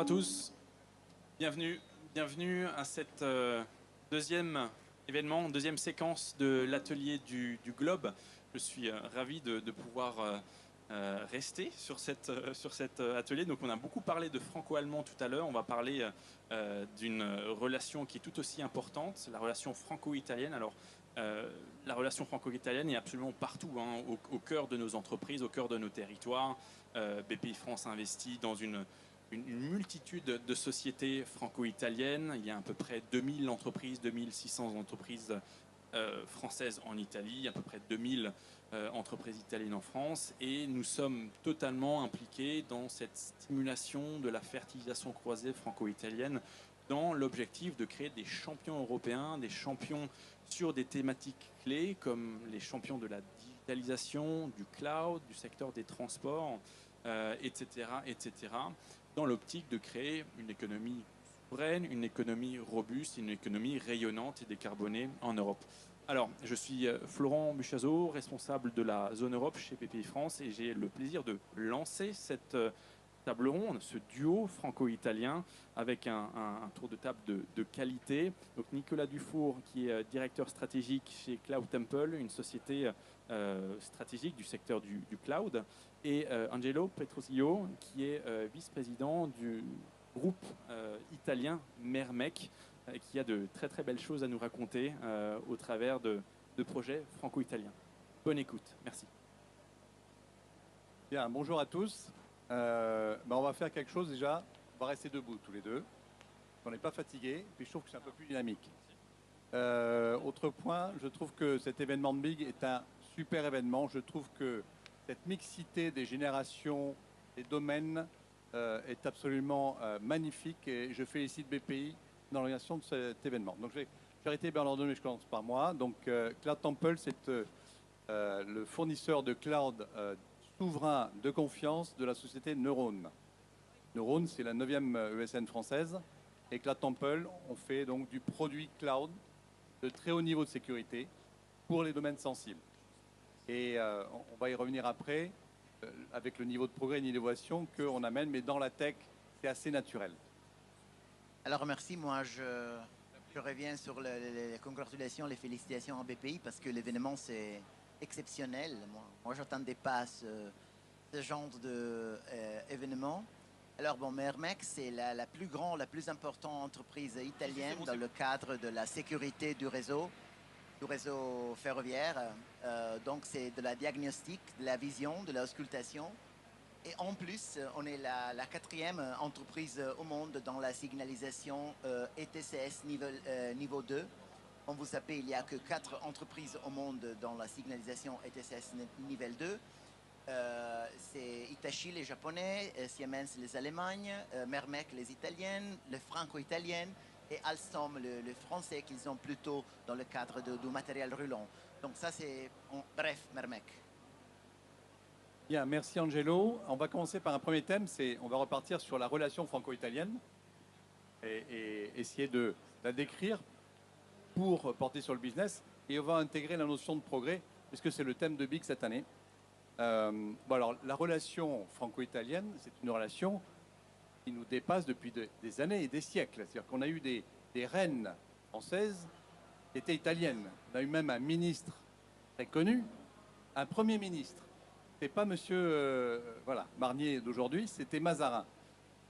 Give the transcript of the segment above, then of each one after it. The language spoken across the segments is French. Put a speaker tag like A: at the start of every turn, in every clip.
A: Bonjour à tous, bienvenue à cette deuxième événement, deuxième séquence de l'atelier du Globe. Je suis ravi de pouvoir rester sur cet atelier. Donc on a beaucoup parlé de franco-allemand tout à l'heure, on va parler d'une relation qui est tout aussi importante, la relation franco-italienne. Alors la relation franco-italienne est absolument partout, hein, au cœur de nos entreprises, au cœur de nos territoires. BPI France investit dans une multitude de sociétés franco-italiennes. Il y a à peu près 2000 entreprises, 2600 entreprises françaises en Italie, à peu près 2000 entreprises italiennes en France. Et nous sommes totalement impliqués dans cette stimulation de la fertilisation croisée franco-italienne dans l'objectif de créer des champions européens, des champions sur des thématiques clés comme les champions de la digitalisation, du cloud, du secteur des transports, etc., etc., dans l'optique de créer une économie souveraine, une économie robuste, une économie rayonnante et décarbonée en Europe. Alors, je suis Florent Buchazot, responsable de la zone Europe chez BPI France, et j'ai le plaisir de lancer cette table ronde, ce duo franco-italien, avec un tour de table de qualité. Donc Nicolas Dufour, qui est directeur stratégique chez Cloud Temple, une société stratégique du secteur du cloud, et Angelo Petrosillo, qui est vice-président du groupe italien Mermec, qui a de très très belles choses à nous raconter au travers de projets franco-italiens. Bonne écoute, merci.
B: Bien, bonjour à tous. On va faire quelque chose déjà. On va rester debout tous les deux. On n'est pas fatigué, puis je trouve que c'est un peu plus dynamique. Autre point, je trouve que cet événement de Big est un super événement. Je trouve que cette mixité des générations, des domaines est absolument magnifique et je félicite BPI dans l'organisation de cet événement. Donc, je vais arrêter bien ordonné, je commence par moi. Donc, Cloud Temple, c'est le fournisseur de cloud souverain de confiance de la société Neurone. Neurone, c'est la 9e ESN française. Et Cloud Temple, on fait donc du produit cloud de très haut niveau de sécurité pour les domaines sensibles. Et on va y revenir après, avec le niveau de progrès et d'innovation qu'on amène, mais dans la tech, c'est assez naturel.
C: Alors merci, moi je reviens sur les congratulations, les félicitations à BPI parce que l'événement c'est exceptionnel. Moi j'attendais pas ce genre d'événement. Alors bon, Mermec c'est la plus grande, la plus importante entreprise italienne dans le cadre de la sécurité du réseau ferroviaire. Donc c'est de la diagnostic, de la vision, de l'auscultation. Et en plus, on est la 4e entreprise au monde dans la signalisation ETCS niveau 2. Comme vous savez, il n'y a que 4 entreprises au monde dans la signalisation ETCS niveau 2. C'est Hitachi les Japonais, Siemens les Allemagnes, Mermec les Italiennes, les Franco-Italiennes et Alstom le Français qu'ils ont plutôt dans le cadre du matériel roulant. Donc ça c'est, bref, Mermec.
B: Bien, merci Angelo. On va commencer par un premier thème, on va repartir sur la relation franco-italienne et essayer de la décrire pour porter sur le business. Et on va intégrer la notion de progrès, puisque c'est le thème de BIG cette année. Alors, la relation franco-italienne, c'est une relation qui nous dépasse depuis des années et des siècles. C'est-à-dire qu'on a eu des reines françaises qui étaient italiennes. On a eu même un ministre très connu, un premier ministre. C'est pas monsieur Marnier d'aujourd'hui, c'était Mazarin.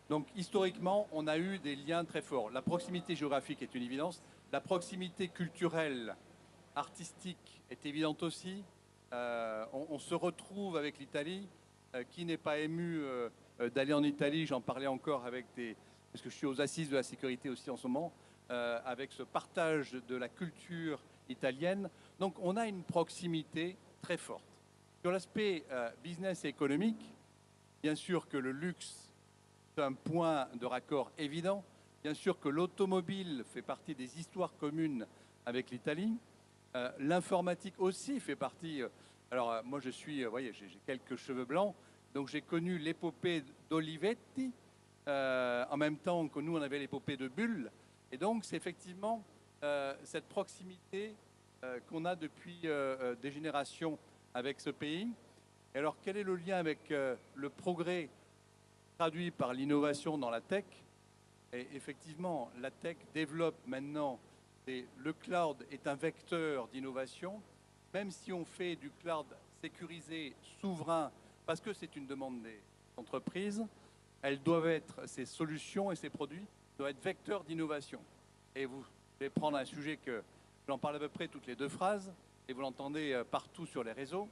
B: Donc historiquement, on a eu des liens très forts. La proximité géographique est une évidence. La proximité culturelle, artistique est évidente aussi. On se retrouve avec l'Italie. Qui n'est pas ému d'aller en Italie? J'en parlais encore parce que je suis aux assises de la sécurité aussi en ce moment, avec ce partage de la culture italienne. Donc on a une proximité très forte. Sur l'aspect business et économique, bien sûr que le luxe, c'est un point de raccord évident. Bien sûr que l'automobile fait partie des histoires communes avec l'Italie. L'informatique aussi fait partie. Alors moi j'ai quelques cheveux blancs, donc j'ai connu l'épopée d'Olivetti, en même temps que nous on avait l'épopée de Bull. Et donc c'est effectivement cette proximité qu'on a depuis des générations avec ce pays. Et alors, quel est le lien avec le progrès traduit par l'innovation dans la tech. Et effectivement, la tech développe maintenant, et le cloud est un vecteur d'innovation, même si on fait du cloud sécurisé, souverain, parce que c'est une demande des entreprises, elles doivent être, ces solutions et ces produits doivent être vecteurs d'innovation. Et vous allez prendre un sujet que j'en parle à peu près toutes les 2 phrases, et vous l'entendez partout sur les réseaux,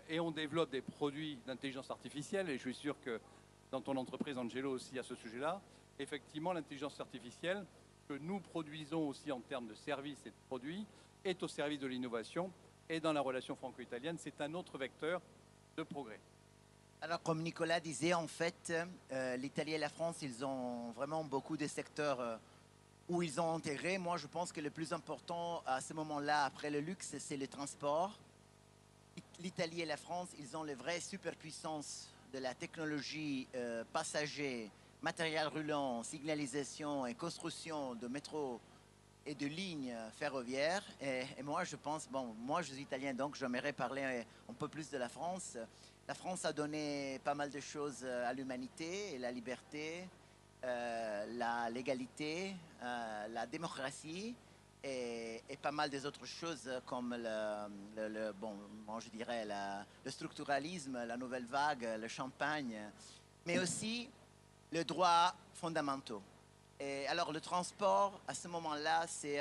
B: et on développe des produits d'intelligence artificielle, et je suis sûr que dans ton entreprise, Angelo, aussi à ce sujet-là, effectivement, l'intelligence artificielle que nous produisons aussi en termes de services et de produits est au service de l'innovation, et dans la relation franco-italienne, c'est un autre vecteur de progrès.
C: Alors, comme Nicolas disait, en fait, l'Italie et la France, ils ont vraiment beaucoup de secteurs où ils ont intérêt. Moi, je pense que le plus important à ce moment-là, après le luxe, c'est le transport. L'Italie et la France, ils ont les vraies superpuissances de la technologie passager, matériel roulant, signalisation et construction de métro et de lignes ferroviaires. Et moi, je pense, bon, moi, je suis italien, donc j'aimerais parler un peu plus de la France. La France a donné pas mal de choses à l'humanité, la liberté, la légalité, la démocratie et pas mal des autres choses comme bon, moi je dirais le structuralisme, la nouvelle vague, le champagne, mais aussi le droit fondamentaux. Et alors le transport, à ce moment-là, c'est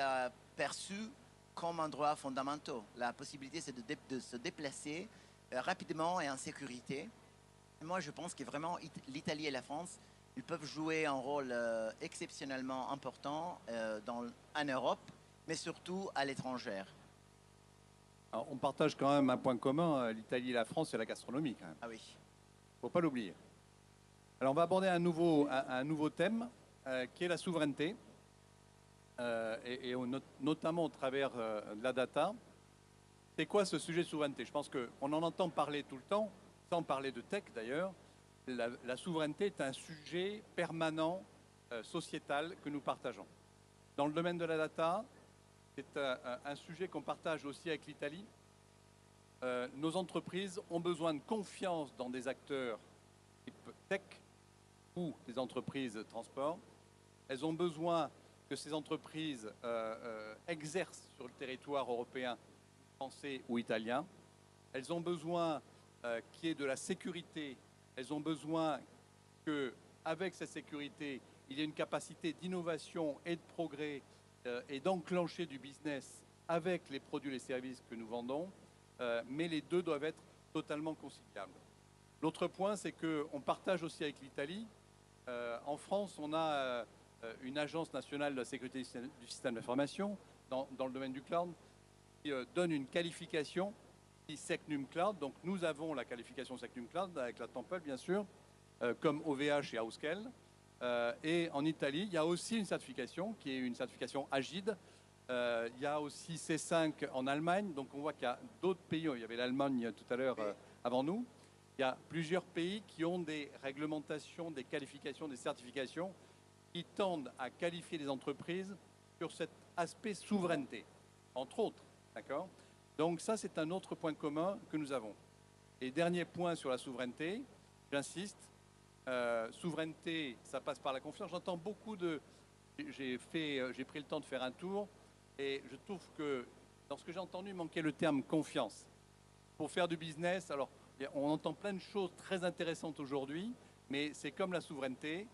C: perçu comme un droit fondamental. La possibilité, c'est de se déplacer rapidement et en sécurité. Et moi, je pense que vraiment, l'Italie et la France, ils peuvent jouer un rôle exceptionnellement important en Europe, mais surtout à l'étranger.
B: Alors, on partage quand même un point commun, l'Italie et la France, c'est la gastronomie quand même.
C: Ah oui.
B: Faut pas l'oublier. Alors on va aborder un nouveau thème qui est la souveraineté, et notamment au travers de la data. C'est quoi ce sujet de souveraineté? Je pense qu'on en entend parler tout le temps, sans parler de tech d'ailleurs. La souveraineté est un sujet permanent, sociétal, que nous partageons. Dans le domaine de la data, c'est un sujet qu'on partage aussi avec l'Italie. Nos entreprises ont besoin de confiance dans des acteurs type tech ou des entreprises de transport. Elles ont besoin que ces entreprises exercent sur le territoire européen, français ou italien. Elles ont besoin qu'il y ait de la sécurité. Elles ont besoin qu'avec cette sécurité, il y ait une capacité d'innovation et de progrès et d'enclencher du business avec les produits et les services que nous vendons, mais les deux doivent être totalement conciliables. L'autre point, c'est qu'on partage aussi avec l'Italie. En France, on a une agence nationale de la sécurité du système d'information dans le domaine du cloud qui donne une qualification Secnum Cloud. Donc nous avons la qualification Secnum Cloud avec la Temple, bien sûr, comme OVH et Auskel. Et en Italie, il y a aussi une certification qui est une certification Agide. Il y a aussi C5 en Allemagne. Donc on voit qu'il y a d'autres pays. Il y avait l'Allemagne tout à l'heure avant nous. Il y a plusieurs pays qui ont des réglementations, des qualifications, des certifications qui tendent à qualifier les entreprises sur cet aspect souveraineté, entre autres. D'accord ? Donc ça, c'est un autre point commun que nous avons. Et dernier point sur la souveraineté, j'insiste, souveraineté, ça passe par la confiance. J'entends beaucoup de... J'ai pris le temps de faire un tour et je trouve que dans ce que j'ai entendu, il manquait le terme confiance. Pour faire du business, alors on entend plein de choses très intéressantes aujourd'hui, mais c'est comme la souveraineté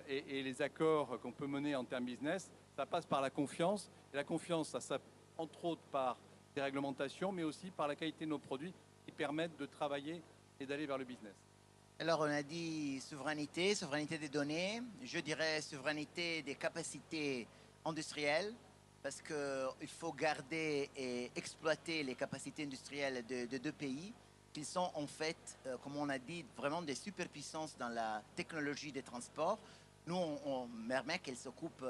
B: et les accords qu'on peut mener en termes business, ça passe par la confiance. Et la confiance, ça entre autres par des réglementations, mais aussi par la qualité de nos produits qui permettent de travailler et d'aller vers le business.
C: Alors, on a dit souveraineté, souveraineté des données, je dirais souveraineté des capacités industrielles, parce qu'il faut garder et exploiter les capacités industrielles de deux pays, qui sont en fait, comme on a dit, vraiment des superpuissances dans la technologie des transports. Nous, Mermec, elle s'occupe,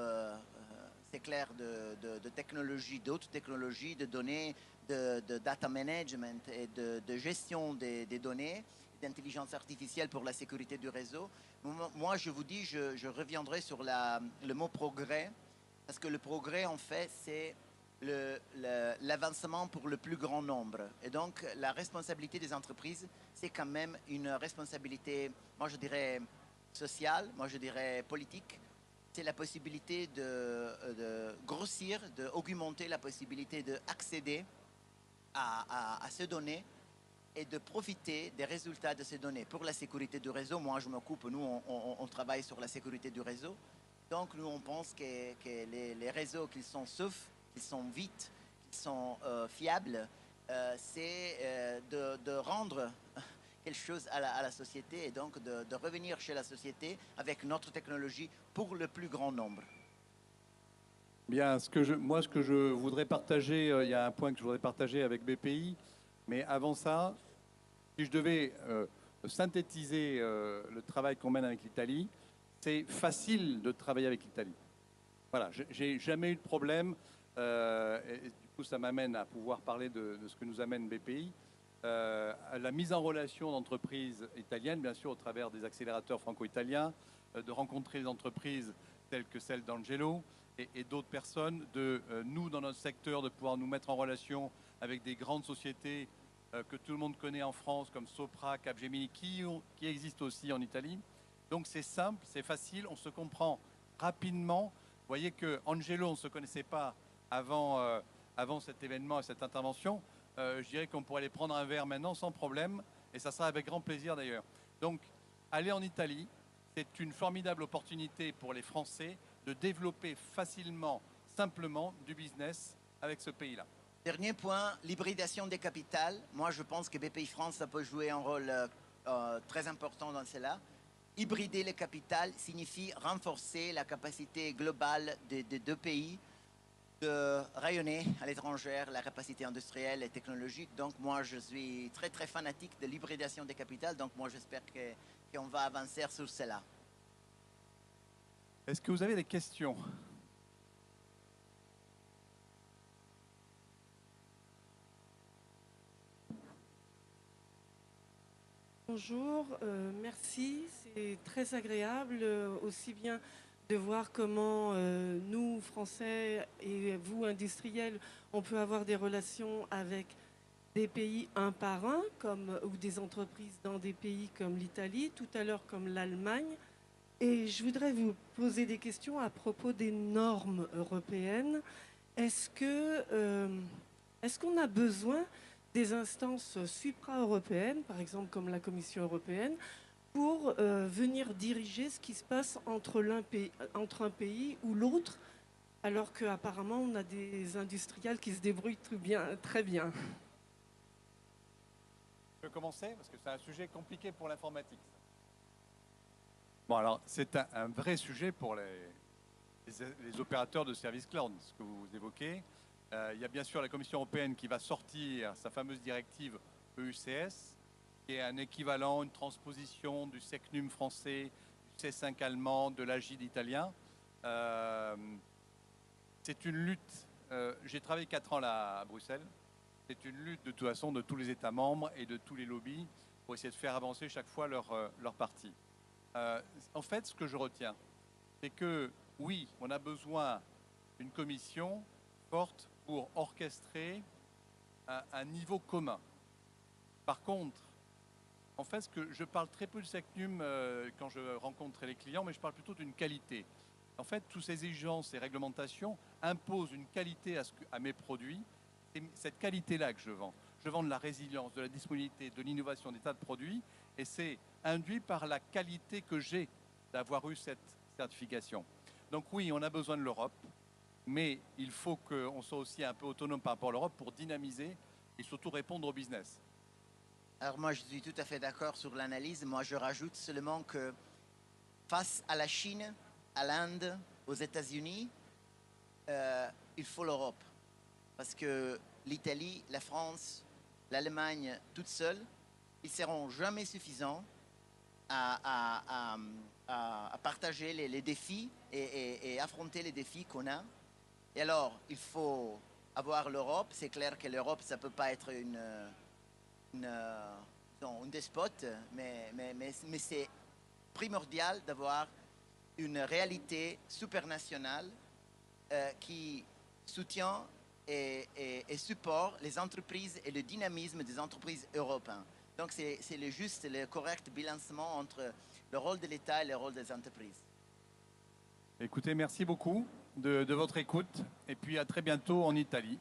C: c'est clair, de technologies, d'autres technologies, de données, de data management et de gestion des données, d'intelligence artificielle pour la sécurité du réseau. Moi, je vous dis, je reviendrai sur le mot progrès, parce que le progrès, en fait, c'est l'avancement pour le plus grand nombre. Et donc, la responsabilité des entreprises, c'est quand même une responsabilité, moi je dirais, social, moi je dirais politique, c'est la possibilité de grossir, d'augmenter la possibilité d'accéder à ces données et de profiter des résultats de ces données. Pour la sécurité du réseau, moi je m'occupe, nous on travaille sur la sécurité du réseau. Donc nous on pense que les réseaux qui sont saufs, qui sont vite, qui sont fiables, c'est de rendre quelque chose à la société et donc de revenir chez la société avec notre technologie pour le plus grand nombre.
B: Bien, ce que je voudrais partager, il y a un point que je voudrais partager avec BPI, mais avant ça, si je devais synthétiser le travail qu'on mène avec l'Italie, c'est facile de travailler avec l'Italie. Voilà, j'ai jamais eu de problème. Et du coup, ça m'amène à pouvoir parler de ce que nous amène BPI. À la mise en relation d'entreprises italiennes, bien sûr, au travers des accélérateurs franco-italiens, de rencontrer des entreprises telles que celle d'Angelo et d'autres personnes, nous, dans notre secteur, de pouvoir nous mettre en relation avec des grandes sociétés que tout le monde connaît en France, comme Sopra, Capgemini, qui existent aussi en Italie. Donc c'est simple, c'est facile, on se comprend rapidement. Vous voyez que Angelo, on ne se connaissait pas avant cet événement et cette intervention. Je dirais qu'on pourrait aller prendre un verre maintenant sans problème, et ça sera avec grand plaisir d'ailleurs. Donc, aller en Italie, c'est une formidable opportunité pour les Français de développer facilement, simplement, du business avec ce pays-là.
C: Dernier point, l'hybridation des capitales. Moi, je pense que BPI France, ça peut jouer un rôle très important dans cela. Hybrider les capitales signifie renforcer la capacité globale des deux pays de rayonner à l'étranger, la capacité industrielle et technologique. Donc moi, je suis très très fanatique de l'hybridation des capitales. Donc moi, j'espère qu'on va avancer sur cela.
B: Est-ce que vous avez des questions ?
D: Bonjour, merci. C'est très agréable aussi bien de voir comment nous, Français, et vous, industriels, on peut avoir des relations avec des pays un par un, ou des entreprises dans des pays comme l'Italie, tout à l'heure comme l'Allemagne. Et je voudrais vous poser des questions à propos des normes européennes. Est-ce qu'on a besoin des instances supra-européennes, par exemple comme la Commission européenne, pour venir diriger ce qui se passe entre un pays ou l'autre, alors qu'apparemment on a des industriels qui se débrouillent très bien.
B: Je peux commencer parce que c'est un sujet compliqué pour l'informatique. Bon, alors c'est un vrai sujet pour les opérateurs de services cloud, ce que vous évoquez. Il y a bien sûr la Commission européenne qui va sortir sa fameuse directive EUCS, qui est un équivalent, une transposition du SECNUM français, du C5 allemand, de l'AGID italien. C'est une lutte. J'ai travaillé 4 ans là à Bruxelles. C'est une lutte de toute façon de tous les États membres et de tous les lobbies pour essayer de faire avancer chaque fois leur parti. En fait, ce que je retiens, c'est que oui, on a besoin d'une commission forte pour orchestrer un niveau commun. Par contre, en fait, je parle très peu du SECNUM quand je rencontre les clients, mais je parle plutôt d'une qualité. En fait, toutes ces exigences et réglementations imposent une qualité à mes produits. C'est cette qualité-là que je vends. Je vends de la résilience, de la disponibilité, de l'innovation, des tas de produits, et c'est induit par la qualité que j'ai d'avoir eu cette certification. Donc oui, on a besoin de l'Europe, mais il faut qu'on soit aussi un peu autonome par rapport à l'Europe pour dynamiser et surtout répondre au business.
C: Alors moi, je suis tout à fait d'accord sur l'analyse. Moi, je rajoute seulement que face à la Chine, à l'Inde, aux États-Unis, il faut l'Europe. Parce que l'Italie, la France, l'Allemagne, toutes seules, ils ne seront jamais suffisants à partager les défis et affronter les défis qu'on a. Et alors, il faut avoir l'Europe. C'est clair que l'Europe, ça ne peut pas être une despote, mais c'est primordial d'avoir une réalité supranationale qui soutient et supporte les entreprises et le dynamisme des entreprises européennes. Donc c'est le juste, le correct bilancement entre le rôle de l'État et le rôle des entreprises.
B: Écoutez, merci beaucoup de votre écoute et puis à très bientôt en Italie.